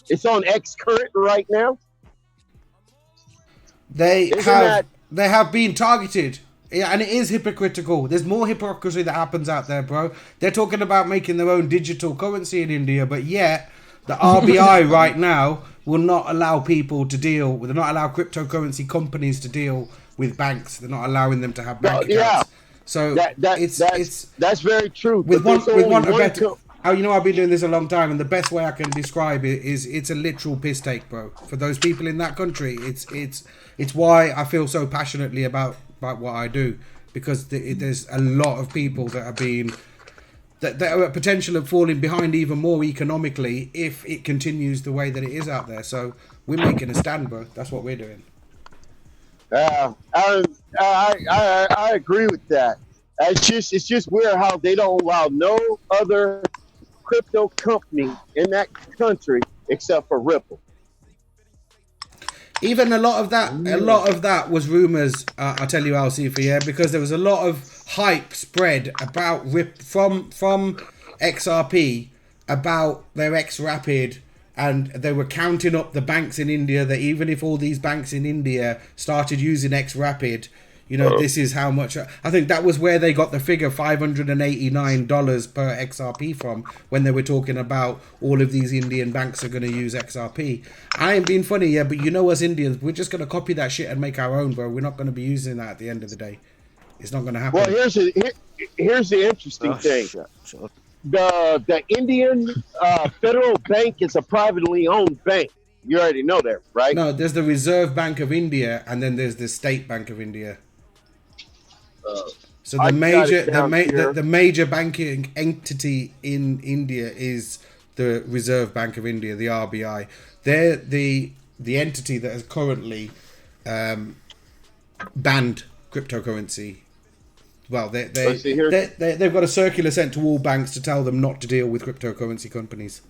it's on X current right now? They Isn't have been targeted. Yeah, and it is hypocritical. There's more hypocrisy that happens out there, bro. They're talking about making their own digital currency in India, but yet the RBI right now will not allow people to deal. They're not allow cryptocurrency companies to deal with banks. They're not allowing them to have bank accounts. Yeah. So that's very true. with But there's one only a better. co- Oh, you know, I've been doing this a long time, and the best way I can describe it is it's a literal piss take, bro. For those people in that country, it's why I feel so passionately about what I do, because there's a lot of people that are being that are at potential of falling behind even more economically if it continues the way that it is out there. So we're making a stand, bro. That's what we're doing. I agree with that. It's just weird how they don't allow no other crypto company in that country except for Ripple. Even a lot of that was rumors. I'll tell you, Alcifa, yeah, because there was a lot of hype spread about from XRP about their X Rapid, and they were counting up the banks in India. That even if all these banks in India started using X Rapid, you know, this is how much. I think that was where they got the figure $589 per XRP from, when they were talking about all of these Indian banks are going to use XRP. I ain't being funny, yeah, but you know us Indians, we're just going to copy that shit and make our own, bro. We're not going to be using that at the end of the day. It's not going to happen. Well, here's the interesting thing. The Indian Federal Bank is a privately owned bank. You already know that, right? No, there's the Reserve Bank of India, and then there's the State Bank of India. So the major banking entity in India is the Reserve Bank of India, the RBI. They're the entity that has currently banned cryptocurrency. Well, they've got a circular sent to all banks to tell them not to deal with cryptocurrency companies.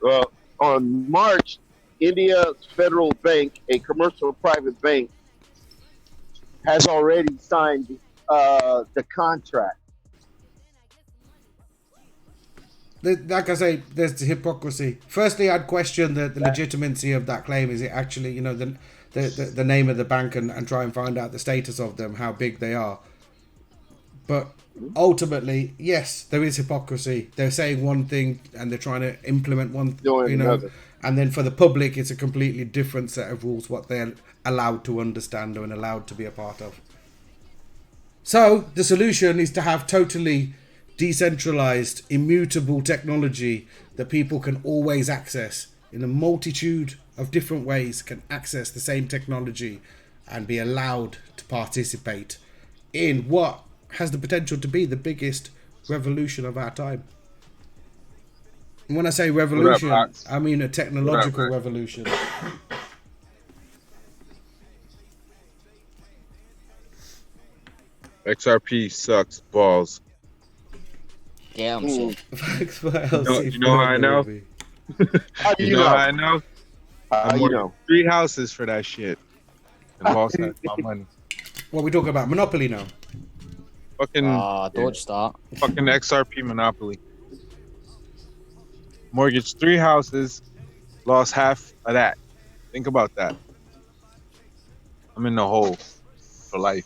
Well, on March, India's Federal Bank, a commercial private bank, has already signed the contract. Like I say, there's the hypocrisy. Firstly, I'd question the legitimacy of that claim. Is it actually, you know, the name of the bank, and try and find out the status of them, how big they are. But ultimately, yes, there is hypocrisy. They're saying one thing and they're trying to implement one, you know, and then for the public, it's a completely different set of rules what they're allowed to understand and allowed to be a part of. So the solution is to have totally decentralized, immutable technology that people can always access in a multitude of different ways, can access the same technology and be allowed to participate in what has the potential to be the biggest revolution of our time. And when I say revolution, I mean a technological revolution. XRP sucks balls. Damn shit. You know how I know? You know how I know? I'm working 3 houses for that shit. And lost my money. What we talking about? Monopoly now? Fucking don't start. Fucking XRP monopoly. Mortgaged 3 houses, lost half of that. Think about that. I'm in the hole for life.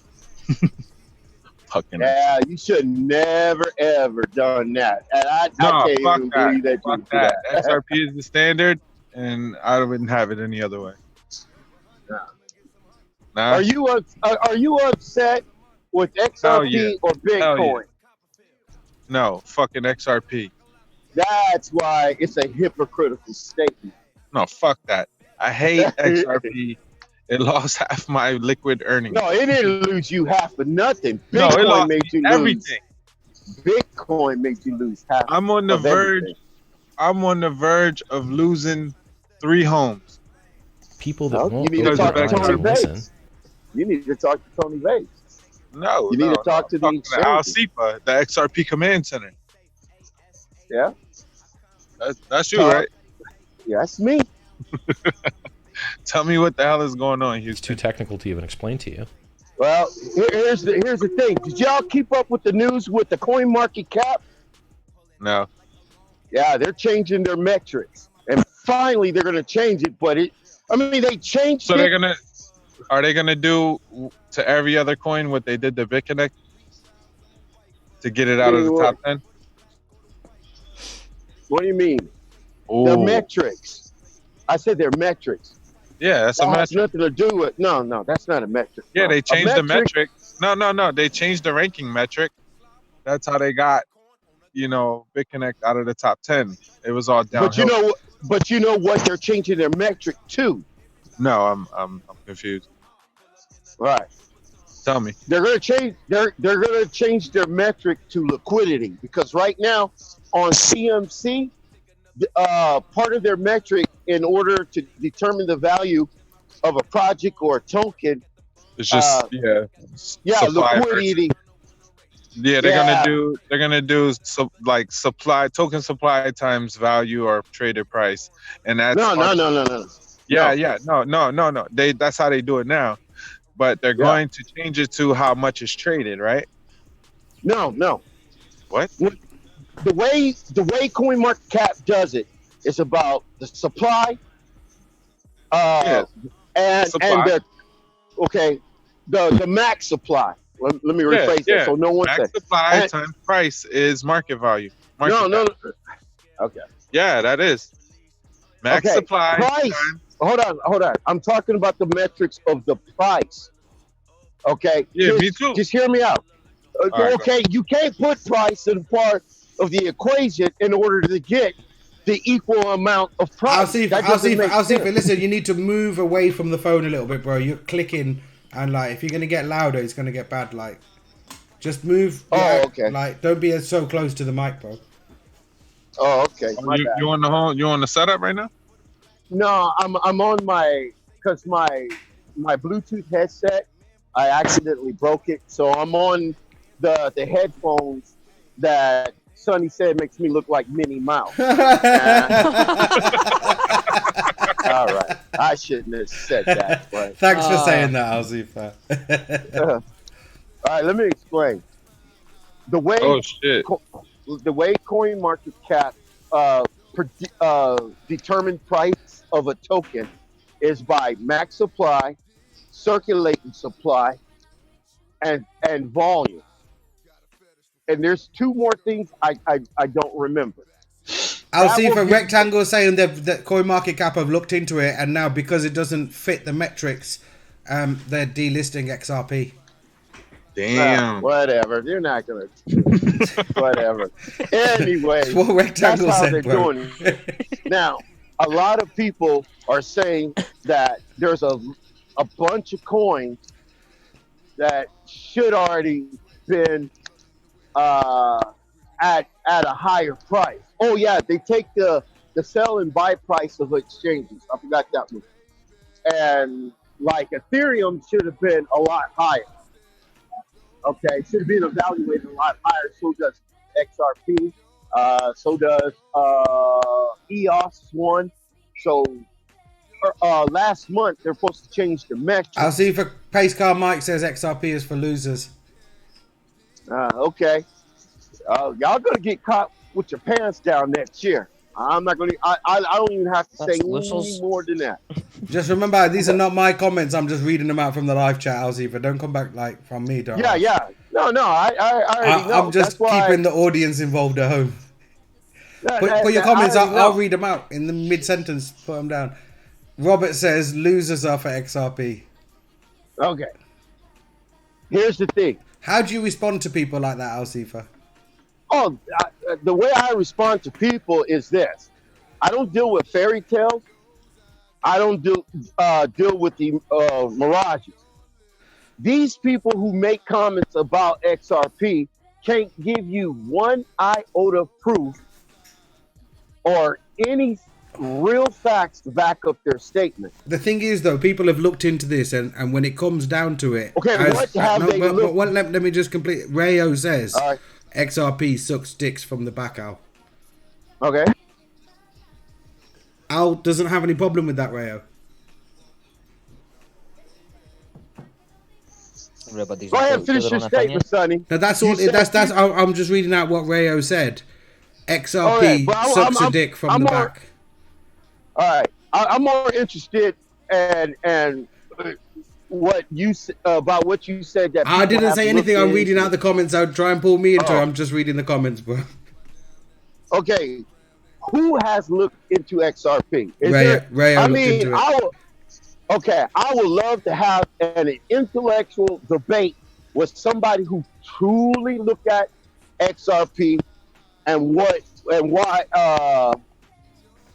Fucking you should never ever done that. And I can't even believe that you did that. XRP is the standard, and I wouldn't have it any other way. Nah. Are you upset with XRP or Bitcoin? No, fucking XRP. That's why it's a hypocritical statement. No, fuck that. I hate XRP. It lost half my liquid earnings. No, it didn't lose you half of nothing. Bitcoin made you everything. Bitcoin made you lose half. I'm on the verge of losing 3 homes. People that won't you need to talk to Tony listen. Bates. You need to talk to Tony Bates. No, you need to talk to the Alcifa, the XRP Command Center. Yeah, that's you, right? Yeah, that's me. Tell me what the hell is going on, Houston. It's too technical to even explain to you. Well, here's the thing. Did y'all keep up with the news with the coin market cap? No. Yeah, they're changing their metrics, and finally they're going to change it. But they changed. So are they gonna do to every other coin what they did to BitConnect to get it out of the top 10? What do you mean? Their metrics. I said their metrics. Yeah, that's a metric. Has nothing to do with no. That's not a metric. Yeah, they changed the metric. No. They changed the ranking metric. That's how they got, BitConnect out of the top 10. It was all downhill. But you know what? They're changing their metric too. No, I'm confused. Right. Tell me. They're gonna change. They're gonna change their metric to liquidity, because right now on CMC, part of their metric in order to determine the value of a project or a token, it's just liquidity. Yeah, they're gonna do like token supply times value or traded price, and that's No. no. That's how they do it now, but they're Yeah. going to change it to how much is traded, right? No. What? The way CoinMarketCap does it is about the supply, Yeah, and supply. the max supply. Let me rephrase that so no one Max says. supply times price is market value. No. Okay. Yeah, that is max supply. Price. Hold on. I'm talking about the metrics of the price. Okay. Yeah, me too. Just hear me out. Right, Okay, you can't put price in part of the equation in order to get the equal amount of price. I'll see if listen, you need to move away from the phone a little bit, bro. You're clicking, and like if you're gonna get louder, it's gonna get bad. Like, just move. Okay. Like, don't be so close to the mic, bro. Oh, okay. You on the setup right now? No, I'm on my Bluetooth headset. I accidentally broke it, so I'm on the headphones that Sonny said makes me look like Minnie Mouse. All right, I shouldn't have said that. But Thanks for saying that, Alzifa. all right, let me explain. The way CoinMarketCap determine price of a token is by max supply, circulating supply, and volume. And there's two more things I don't remember. I'll see if a rectangle saying that CoinMarketCap have looked into it, and now because it doesn't fit the metrics, they're delisting XRP. Damn. Whatever. They're not gonna. Whatever. Anyway, what rectangle that's how said, they're bro. doing it. Now, a lot of people are saying that there's a bunch of coins that should already been at a higher price. Oh yeah, they take the sell and buy price of exchanges. I forgot that one. And like Ethereum should have been a lot higher. Okay, should have been evaluated a lot higher. So does XRP. So does EOS one. So last month they're supposed to change the metric. I'll see if a pace car Mike says XRP is for losers. Okay. Y'all gonna get caught with your pants down next year. I'm not gonna. I don't even have to say any more than that. Just remember, these are not my comments. I'm just reading them out from the live chat, Alzifa. Don't come back like from me, don't. Yeah. No. I already know. I'm just keeping the audience involved at home. Put your comments. I'll read them out in the mid sentence. Put them down. Robert says losers are for XRP. Okay. Here's the thing. How do you respond to people like that, Alzifa? Oh, the way I respond to people is this. I don't deal with fairy tales. I don't deal with the mirages. These people who make comments about XRP can't give you one iota of proof or any real facts to back up their statement. The thing is, though, people have looked into this, and when it comes down to it, okay, let me just complete. Rayo says XRP sucks dicks from the back, Al. Okay. Al doesn't have any problem with that, Rayo. Go ahead, finish your statement, Sonny. No, that's all. That's. I'm just reading out what Rayo said. XRP sucks a dick from the back. All right, I'm more interested in what you about what you said. That I didn't say anything. I'm reading out the comments. I would try and pull me into it. I'm just reading the comments, bro. Okay, who has looked into XRP? Rayo looked into it. I would love to have an intellectual debate with somebody who truly looked at XRP and why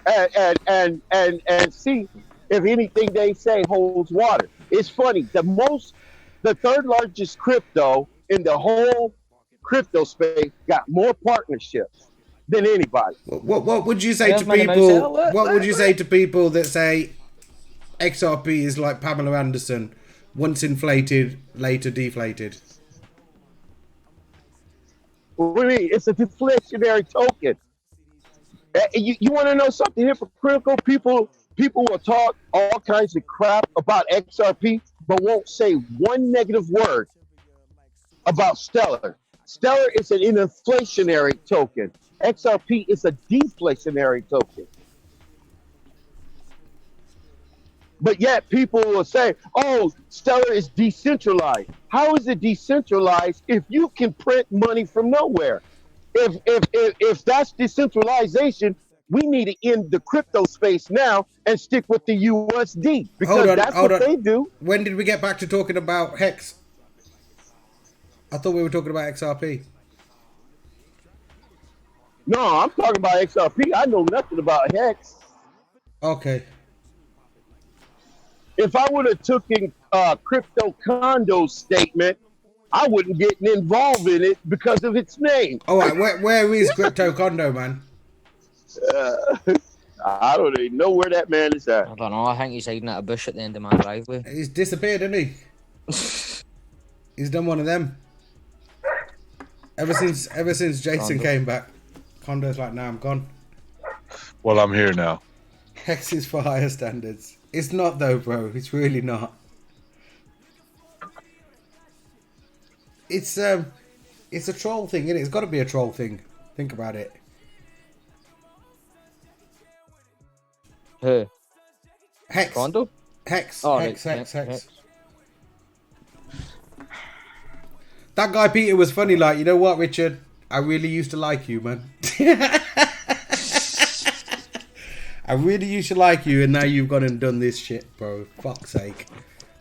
and see if anything they say holds water. It's funny. The third largest crypto in the whole crypto space got more partnerships than anybody. What would you say to people? What would you say to people that say XRP is like Pamela Anderson, once inflated, later deflated? What do you mean? It's a deflationary token. You want to know something hypocritical? People will talk all kinds of crap about XRP, but won't say one negative word about Stellar. Stellar is an inflationary token. XRP is a deflationary token. But yet people will say, oh, Stellar is decentralized. How is it decentralized if you can print money from nowhere? If that's decentralization, we need to end the crypto space now and stick with the USD because that's what they do. When did we get back to talking about HEX? I thought we were talking about XRP. No, I'm talking about XRP. I know nothing about HEX. Okay. If I would have taken Crypto Condo's statement, I wouldn't get involved in it because of its name. All right, where is Crypto Condo, man? I don't even know where that man is at. I don't know. I think he's hiding at a bush at the end of my driveway. He's disappeared, isn't he? He's done one of them. Ever since Jason came back, Condo's like, nah, I'm gone. Well, I'm here now. HEX is for higher standards. It's not though, bro. It's really not. It's a troll thing, isn't it? It's got to be a troll thing. Think about it. Who? HEX. Condo? HEX. Oh, HEX. HEX. That guy Peter was funny. Like, you know what, Richard? I really used to like you, man. I really used to like you, and now you've gone and done this shit, bro. Fuck's sake.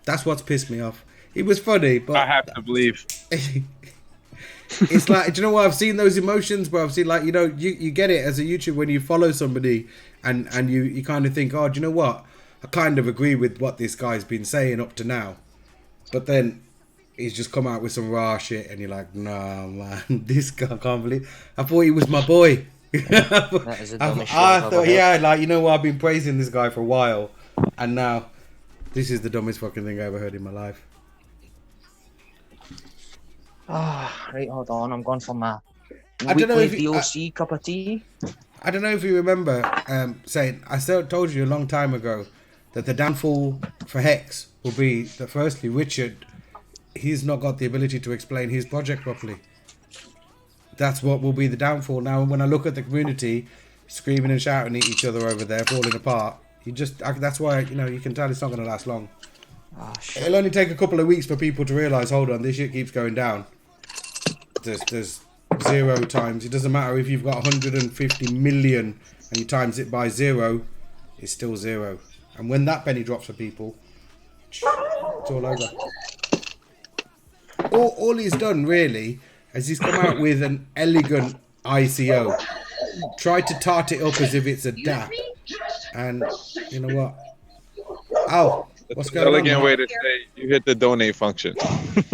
That's what's pissed me off. It was funny, but I have to believe. It's like, do you know what? I've seen those emotions, bro. I've seen, like, you know, you get it as a YouTuber when you follow somebody and you kind of think, oh, do you know what? I kind of agree with what this guy's been saying up to now. But then he's just come out with some raw shit and you're like, nah, man, this guy, I can't believe. I thought he was my boy. That is the dumbest shit I I've thought, ever yeah, like, you know what? I've been praising this guy for a while. And now this is the dumbest fucking thing I ever heard in my life. Right, hold on. I'm going for my I don't know weekly if you- DOC cup of tea. I don't know if you remember saying, I still told you a long time ago that the downfall for HEX will be that firstly, Richard, he's not got the ability to explain his project properly. That's what will be the downfall. Now, when I look at the community screaming and shouting at each other over there, falling apart, that's why, you know, you can tell it's not going to last long. Shit. It'll only take a couple of weeks for people to realise, hold on, this shit keeps going down. There's 0 times. It doesn't matter if you've got 150 million and you times it by 0, it's still 0. And when that penny drops for people, it's all over. All he's done really is he's come out with an elegant ICO. Tried to tart it up as if it's a DApp. And you know what? Ow. What's going on? Elegant way to say you hit the donate function. It's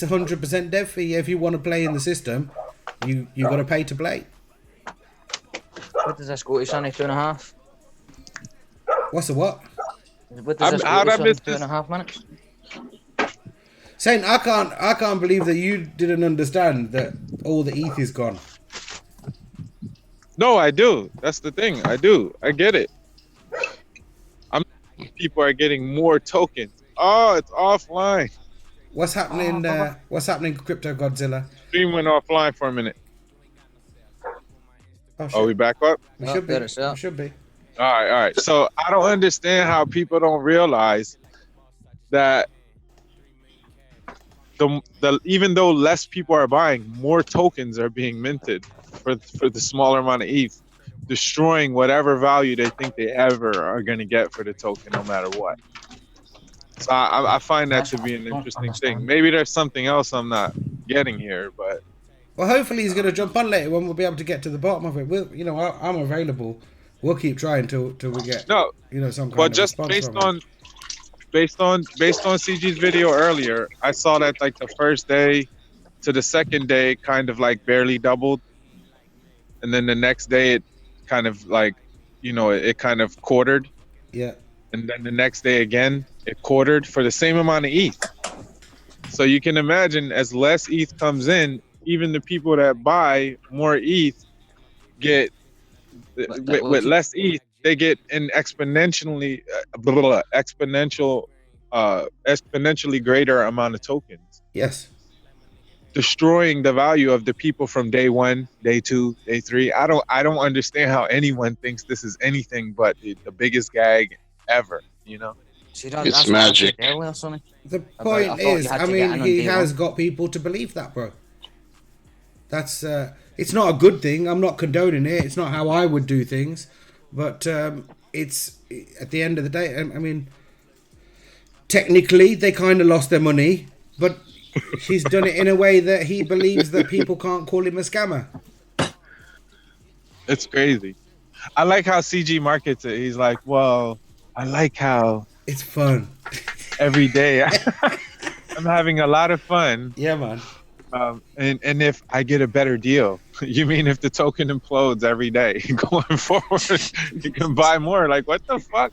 100% dev fee. If you want to play in the system, you got to pay to play. What does this go to, Sonny? 2.5? What's the what? What does this go to, Sonny? 2.5 minutes? Saying I can't believe that you didn't understand that all the ETH is gone. No, I do. That's the thing. I do. I get it. People are getting more tokens. Oh, it's offline. What's happening? What's happening, Crypto Godzilla? Stream went offline for a minute. Oh, Are we back up? We should be. there it's up. We should be. All right. So I don't understand how people don't realize that the even though less people are buying, more tokens are being minted for the smaller amount of ETH, destroying whatever value they think they ever are going to get for the token, no matter what. So I find that to be an interesting thing. Maybe there's something else I'm not getting here, but Well, hopefully he's going to jump on later when we'll be able to get to the bottom of it. You know, I'm available. We'll keep trying till we get some kind but of just response based on CG's video earlier, I saw that like the first day to the second day kind of like barely doubled, and then the next day it kind of like it kind of quartered. Yeah. And then the next day again it quartered for the same amount of ETH. So you can imagine as less ETH comes in, even the people that buy more ETH get with less ETH, they get an exponentially exponentially greater amount of tokens, Yes. destroying the value of the people from day 1, day 2, day 3. I don't understand how anyone thinks this is anything but the biggest gag ever, you know? See, It's that's magic. what I said earlier, Sonny. The I point thought is, you had I to get mean, in on he day has one. got people to believe that, bro. That's it's not a good thing. I'm not condoning it. It's not how I would do things, but it's at the end of the day. I mean, technically, they kind of lost their money, but he's done it in a way that he believes that people can't call him a scammer. It's crazy. I like how CG markets it. He's like, well, I like how It's fun. every day I'm having a lot of fun. Yeah, man. And if I get a better deal, you mean if the token implodes every day going forward, you can buy more? Like, what the fuck?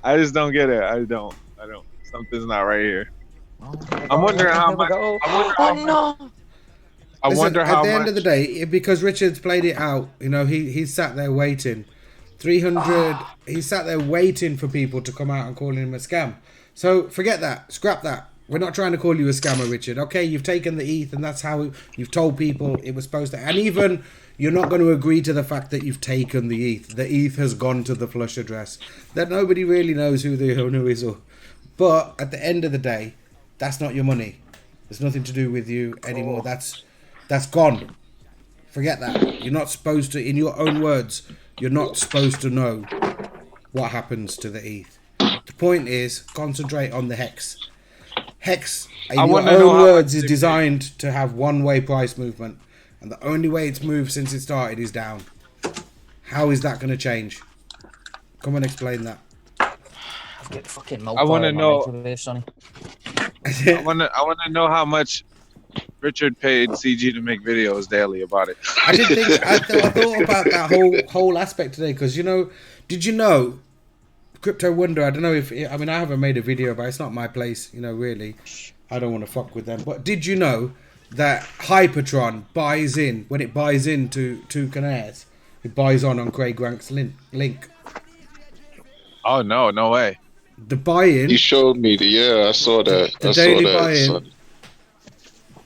I just don't get it. I don't. Something's not right here. I'm wondering how much. I wonder how At the much. end of the day, because Richard's played it out, you know, he's sat there waiting. 300. He sat there waiting for people to come out and call him a scam. So forget that. Scrap that. We're not trying to call you a scammer, Richard. Okay, you've taken the ETH, and that's how you've told people it was supposed to. And even you're not going to agree to the fact that you've taken the ETH. The ETH has gone to the flush address. That nobody really knows who the owner is. But at the end of the day, that's not your money. There's nothing to do with you anymore. That's gone. Forget that. You're not supposed to, in your own words, you're not supposed to know what happens to the ETH. The point is, concentrate on the HEX. HEX, in your own words, is designed to have one-way price movement. And the only way it's moved since it started is down. How is that going to change? Come and explain that. I want to know. I want to know how much Richard paid CG to make videos daily about it. I did think I thought about that whole aspect today because did you know, Crypto Wonder? I don't know if I haven't made a video, but it's not my place. Really, I don't want to fuck with them. But did you know that Hypertron buys in when it buys into Canaires? It buys on Craig Grank's link. Oh no way! The buy-in. He showed me I saw that. The daily buy-in.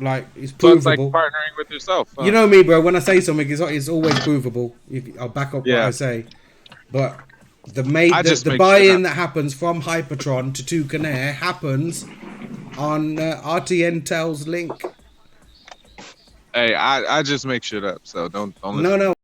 Like it's provable. So it's like partnering with yourself. Huh? You know me, bro. When I say something, it's always provable. I'll back up what I say. But the buy-in that happens from Hypertron to Canaire happens on RTN Tel's link. Hey, I just make shit up, so don't. No.